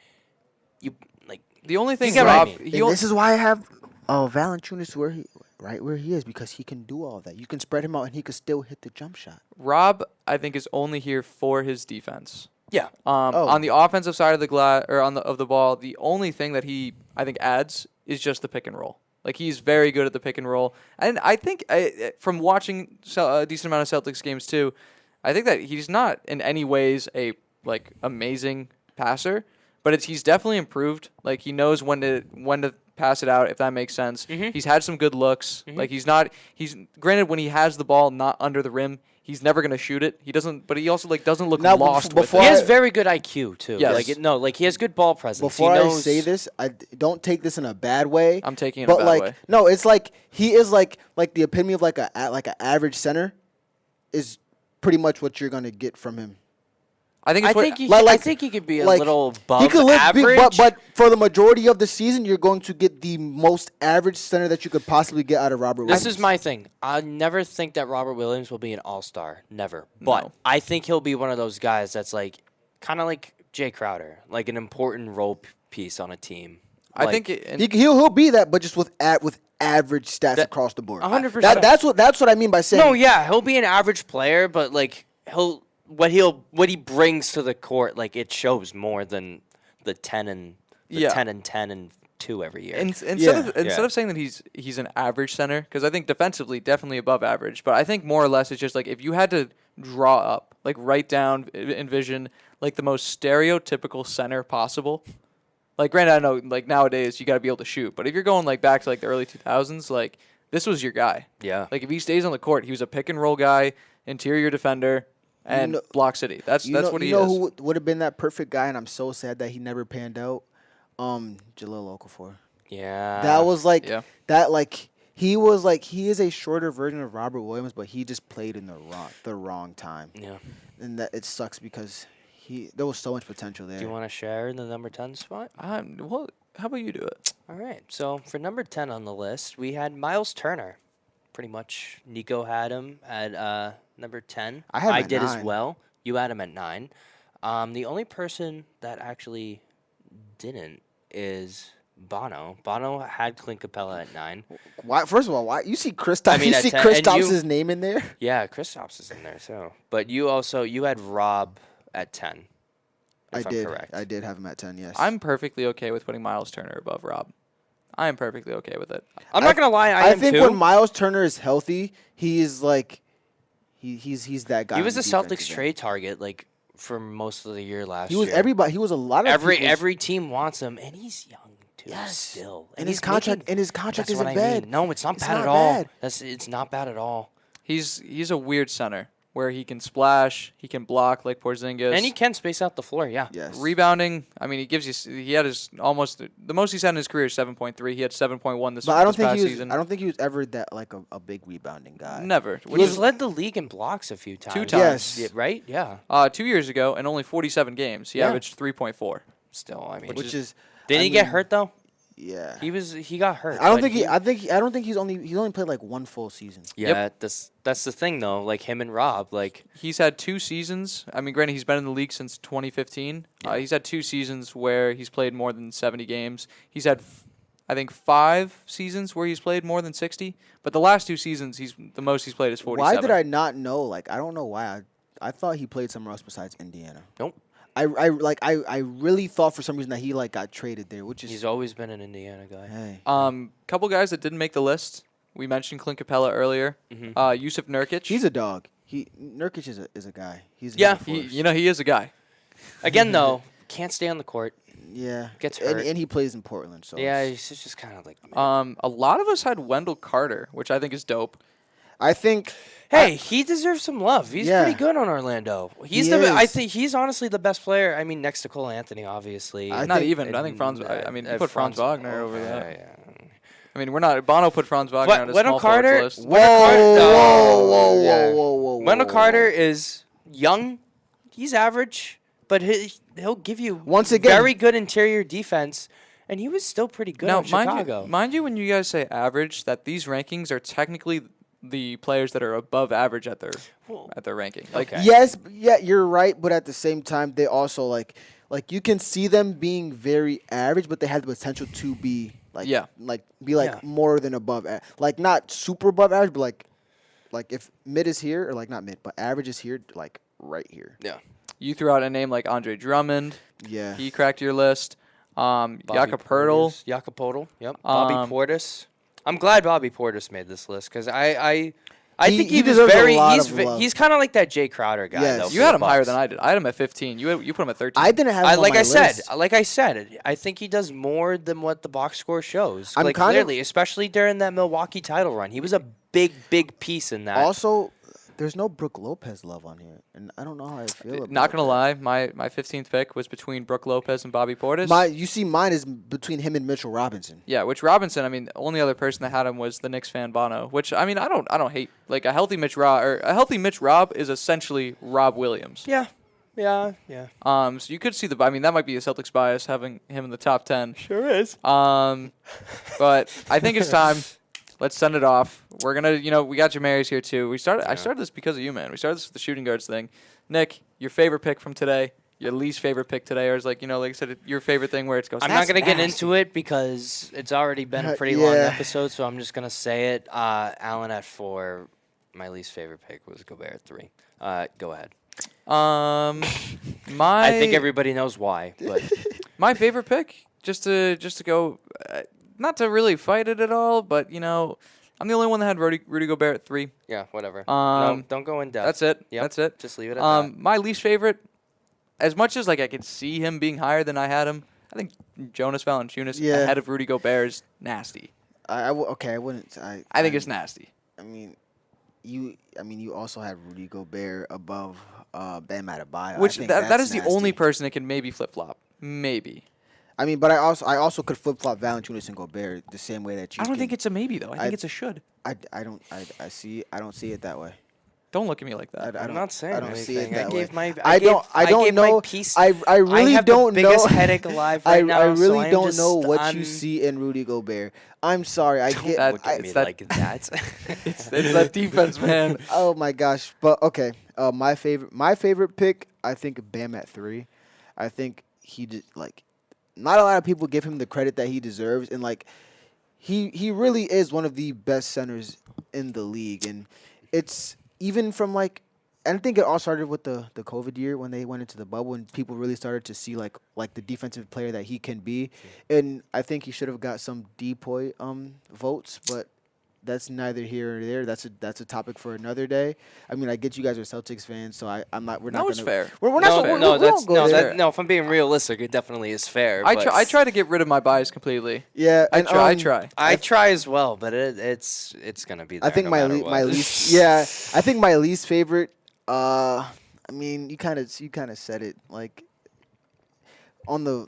The only thing get what I Rob mean. he And this is why I have Valanciunas where he is because he can do all that. You can spread him out and he could still hit the jump shot. Rob I think is only here for his defense. yeah. On the offensive side of the glass or of the ball, the only thing that he I think adds is just the pick and roll. Like he's very good at the pick and roll, and I think from watching a decent amount of Celtics games too, I think that he's not in any ways a amazing passer, but he's definitely improved. Like he knows when to pass it out, if that makes sense. He's had some good looks. Like he's granted when he has the ball not under the rim, he's never gonna shoot it. He doesn't, but he also doesn't look Now, lost before with He it. has very good IQ too. Yes. He has good ball presence. Before he I knows, say this, I don't take this in a bad way. I'm taking it in a but bad like way. no, it's like he is like the epitome of like an average center is pretty much what you're gonna get from him. I think I it's what, think he, like- I think he could be a like, little above He could average. but for the majority of the season, you're going to get the most average center that you could possibly get out of Robert Williams. This is my thing. I never think that Robert Williams will be an all-star. Never. But No. I think he'll be one of those guys that's like kind of like Jay Crowder, like an important role piece on a team. I Like, think He'll be that, but just with average stats across the board. 100%. That's what I mean by saying. No, yeah, he'll be an average player, but like what he brings to the court, like it shows more than the 10 and 10 and 2 every year. Instead of saying that he's an average center, because I think defensively definitely above average, but I think more or less it's just like if you had to draw up, like write down, envision like the most stereotypical center possible. Like granted, I know like nowadays you got to be able to shoot, but if you're going like back to like the early 2000s, like this was your guy. Yeah. Like if he stays on the court, he was a pick and roll guy, interior defender, and block city. That's what he is. You know who would have been that perfect guy, and I'm so sad that he never panned out. Jalil Okafor. Yeah. That was like Yeah. that. Like he is a shorter version of Robert Williams, but he just played in the wrong time. Yeah. And that it sucks because there was so much potential there. Do you want to share in the number 10 spot? Well, how about you do it? All right. So for number 10 on the list, we had Miles Turner. Pretty much Nico had him at number 10. I had him I at did 9. as well. You had him at 9. The only person that actually didn't is Bono. Bono had Clint Capella at 9. Why? First of all, why you see Chris? I mean, you at see 10, Chris and Thompson's name in there? Yeah, Kristaps is in there. So, but you had Rob at 10. If I'm correct. I did have him at 10. Yes. I'm perfectly okay with putting Miles Turner above Rob. I am perfectly okay with it. I'm not gonna lie. I am think too. when Miles Turner is healthy, he is like he's that guy. He was a on the defensive Celtics end. trade target like for most of the year last He was year. everybody. He was a lot of people's- Every team wants him, and he's young too. Yes. Still, And his contract that's isn't what I bad. mean. No, it's not It's bad not at all. bad. It's not bad at all. He's a weird center where he can splash, he can block like Porzingis, And he can space out the floor. Yeah. Yes. rebounding. I mean, he had his almost the most he's had in his career is 7.3. He had 7.1 this But I don't this think past he was. season. I don't think he was ever that like a big rebounding guy. Never. He's led the league in blocks a few times. Two times. Yeah, right? Yeah. 2 years ago in only 47 games, he Yeah. averaged 3.4. Still, I mean, Which is didn't I he get mean, hurt though? Yeah. He got hurt. I don't but think I don't think he's only played like one full season. Yeah, that's the thing though. Like him and Rob, like He's had 2 seasons. I mean, granted, he's been in the league since 2015. He's had 2 seasons where he's played more than 70 games. He's had, I think, 5 seasons where he's played more than 60. But the last 2 seasons, the most he's played is 47. Why did I not know? Like I don't know why. I thought he played somewhere else besides Indiana. nope. I really thought for some reason that he like got traded there, which is He's always been an Indiana guy. hey. Couple guys that didn't make the list. We mentioned Clint Capella earlier. Yusuf Nurkic. He's a dog. Nurkic is a guy. He's Yeah. a force. he is a guy. Again though, can't stay on the court. Yeah. Gets hurt. And he plays in Portland, so Yeah, it's- he's just kind of like. A lot of us had Wendell Carter, which I think is dope. I think Hey, he deserves some love. He's Yeah. pretty good on Orlando. He's He I is. think he's honestly the best player. I mean, next to Cole Anthony, obviously. I Not think- even. I think Franz. I mean, you put Franz Wagner over that. Yeah. I mean, we're not. Bono put Franz Wagner on his Wendell small forwards Carter. list. Whoa. Wendell Carter is young. He's average, but he'll give you Once again- very good interior defense, and he was still pretty good Now, in Chicago. mind you, when you guys say average, that these rankings are technically the players that are above average at their ranking. Like, Okay. Yes, yeah, you're right, but at the same time, they also like you can see them being very average, but they have the potential to be more than above, like not super above average, but like if mid is here or like not mid, but average is here, like right here. Yeah. you threw out a name like Andre Drummond. Yeah, He cracked your list. Jakob Poeltl. Jakob Poeltl. Yep. Bobby Portis. I'm glad Bobby Portis made this list because I think he he was deserves a very. lot of love. He's kind of like that Jay Crowder guy. Yes. Though, You for had the him higher Bucks. than I did. I had him at 15. You put him at 13. I didn't have him on like my I said, list. I think he does more than what the box score shows. I'm like kind of- clearly, especially during that Milwaukee title run, he was a big piece in that. Also, there's no Brook Lopez love on here, and I don't know how I feel about Not gonna that. lie, my 15th pick was between Brook Lopez and Bobby Portis. Mine is between him and Mitchell Robinson. Yeah, which Robinson, I mean, the only other person that had him was the Knicks fan Bono. Which I mean, I don't hate. Like a healthy Mitch Rob is essentially Rob Williams. yeah. So you could see I mean, that might be a Celtics bias having him in the top 10. Sure is. But I think it's time. Let's send it off. We're gonna, we got Jamarius here too. I started this because of you, man. We started this with the shooting guards thing. Nick, your favorite pick from today. your least favorite pick today, or is like like I said, your favorite thing where it goes. I'm not going to get into it because it's already been a pretty long episode, so I'm just going to say it. Allen at 4. My least favorite pick was Gobert at 3. Go ahead. I think everybody knows why, but my favorite pick, just to go, not to really fight it at all, but I'm the only one that had Rudy Gobert at 3. yeah, whatever. No, don't go in depth. That's it. Yep. That's it. Just leave it at that. My least favorite, as much as I could see him being higher than I had him, I think Jonas Valanciunas ahead of Rudy Gobert is nasty. I wouldn't. I think it's nasty. I mean, you also had Rudy Gobert above Bam Adebayo. Which that is nasty. the only person that can maybe flip flop. Maybe. I mean, but I also could flip flop Valanciunas and Gobert the same way that you. I don't think it's a maybe though. I think it's a should. I don't see it that way. Don't look at me like that. I'm not saying I don't anything. see it that way. I don't know. My piece. I really have don't the know. biggest headache alive right now. I really so don't know what you see in Rudy Gobert. I'm sorry. Look at me like that. It's that defense, man. Oh my gosh. But okay. My favorite pick. I think Bam at 3. I think he did not a lot of people give him the credit that he deserves, and he really is one of the best centers in the league, and it's even from I think it all started with the COVID year when they went into the bubble and people really started to see like the defensive player that he can be, and I think he should have got some DPOY votes, but that's neither here nor there. That's a topic for another day. I mean, I get you guys are Celtics fans, so I'm not. We're not. No, it's fair. We're not. No. If I'm being realistic, it definitely is fair. I try to get rid of my bias completely. Yeah, I try. I try as well, but it's gonna be there. I think no my least. Yeah, I think my least favorite. I mean, you kind of said it on the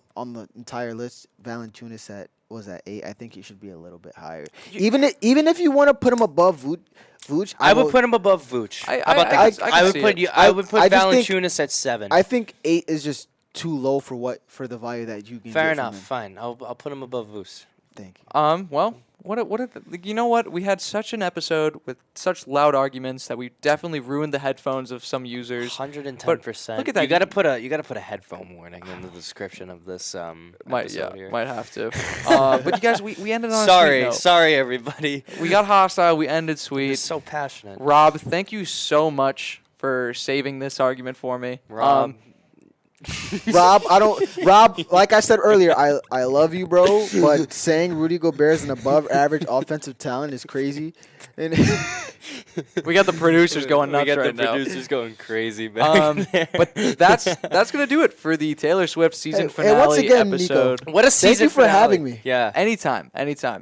entire list. Valanciunas was at 8. I think he should be a little bit higher. Even if you want to put him above Vooch, I would put him above Vooch. I would put Valanciunas at 7. I think 8 is just too low for the value that you can. Fair get enough. From him. Fine. I'll put him above Vooch. Thank you. Well, you know what? We had such an episode with such loud arguments that we definitely ruined the headphones of some users. 110%. Look at that. You gotta put a headphone warning in the description of this episode here. Might have to. But you guys, we ended on. Sorry, everybody. We got hostile. We ended sweet. You're so passionate. Rob, thank you so much for saving this argument for me. Rob. Rob, like I said earlier, I love you, bro, but saying Rudy Gobert is an above average offensive talent is crazy. And we got the producers going nuts right now. We got the producers going crazy back there. But that's going to do it for the Taylor Swift season finale once again, episode. Nico, what a season Thank you for finale. having me. Yeah. Anytime.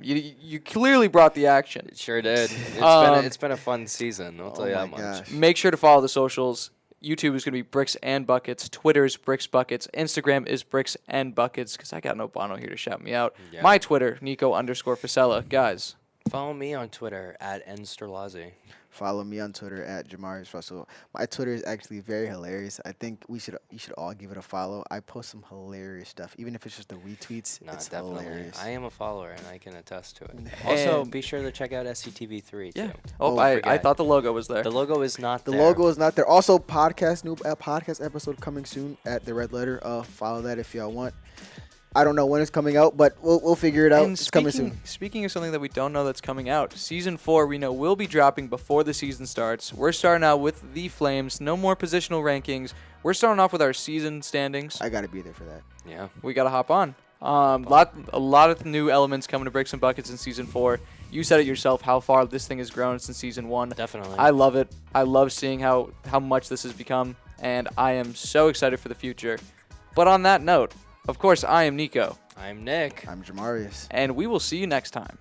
You clearly brought the action. It sure did. It's been a fun season, I'll tell you that much. Gosh. Make sure to follow the socials. YouTube is going to be Bricks and Buckets. Twitter is Bricks Buckets. Instagram is Bricks and Buckets because I got no Bono here to shout me out. Yeah. My Twitter, Nico_Fasella. Guys. Follow me on Twitter at nsterlazzi. Follow me on Twitter at Jamarius Russell. My Twitter is actually very hilarious. I think you should all give it a follow. I post some hilarious stuff, even if it's just the retweets. No, it's definitely. hilarious. I am a follower, and I can attest to it. Also, be sure to check out SCTV3 too. Yeah. I thought the logo was there. The logo is not there. The logo is not there. Also, podcast episode coming soon at the Red Letter. Follow that if y'all want. I don't know when it's coming out, but we'll figure it out. And it's coming soon. Speaking of something that we don't know that's coming out, Season 4 we know will be dropping before the season starts. We're starting out with the Flames. No more positional rankings. We're starting off with our season standings. I got to be there for that. Yeah. We got to hop on. A lot of new elements coming to Bricks and Buckets in Season 4. You said it yourself, how far this thing has grown since Season 1. Definitely. I love it. I love seeing how much this has become, and I am so excited for the future. But on that note, of course, I am Nico. I'm Nick. I'm Jamarius. And we will see you next time.